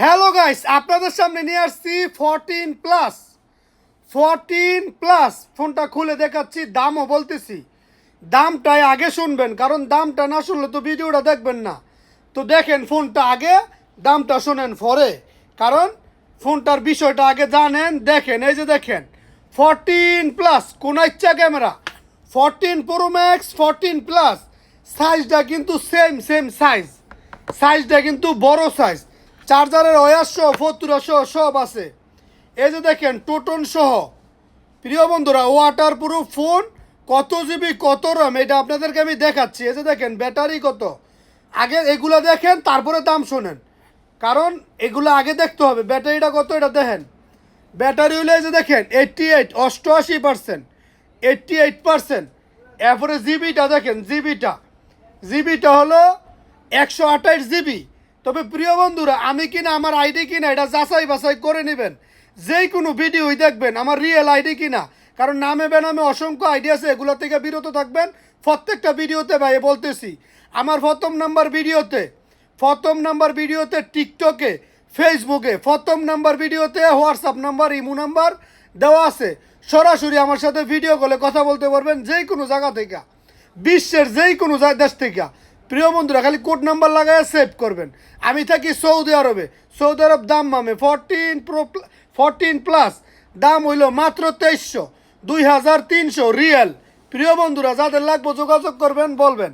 Hello guys, আপনাদের সামনে নিয়ে আসছি 14 প্লাস ফোনটা খুলে দেখাচ্ছি, দামও বলতেছি। দামটাই আগে শুনবেন, কারণ দামটা না শুনলে তো ভিডিওটা দেখবেন না। তো দেখেন ফোনটা আগে, দামটা শোনেন পরে, কারণ ফোনটার বিষয়টা আগে জানেন। দেখেন, এই যে দেখেন 14 প্লাস, কোন ইচ্ছা ক্যামেরা 14 প্রো ম্যাক্স 14 প্লাস। সাইজটা কিন্তু সেম সাইজটা কিন্তু বড় সাইজ। চার্জারের ওয়্যার সহ ফতুরা সহ সব আছে। এই যে দেখেন টোটন সহ। প্রিয় বন্ধুরা, ওয়াটার প্রুফ ফোন, কত জিবি কত র্যাম এটা আপনাদেরকে আমি দেখাচ্ছি। এই যে দেখেন ব্যাটারি কত, আগে এগুলো দেখেন তারপরে দাম শোনেন, কারণ এগুলো আগে দেখতে হবে। ব্যাটারিটা কত এটা দেখেন, ব্যাটারি হলে এই যে দেখেন 88% 88%। এরপরে জিবিটা দেখেন, জিবিটা হলো 128 জিবি। তবে প্রিয় বন্ধুরা, আমি কিনা আমার আইডি কিনা এটা যাচাই বাছাই করে নেবেন। যেই কোনো ভিডিওই দেখবেন আমার রিয়েল আইডি কিনা, কারণ নামে বেনামে অসংখ্য আইডি আছে, এগুলো থেকে বিরত থাকবেন। প্রত্যেকটা ভিডিওতে ভাই বলতেছি, আমার প্রথম নাম্বার ভিডিওতে টিকটকে, ফেসবুকে, প্রথম নাম্বার ভিডিওতে হোয়াটসঅ্যাপ নাম্বার, ইমো নাম্বার দেওয়া আছে। সরাসরি আমার সাথে ভিডিও কলে কথা বলতে পারবেন যে কোনো জায়গা থেকে, বিশ্বের যেই কোনো দেশ থেকে। প্রিয় বন্ধুরা, খালি কোড নাম্বার লাগায় সেভ করবেন। আমি থাকি সৌদি আরবে। সৌদি আরব দাম মামে 14 প্লাস দাম হইল মাত্র 2300, 2300 রিয়েল। প্রিয় বন্ধুরা, যাদের লাগবে যোগাযোগ করবেন, বলবেন।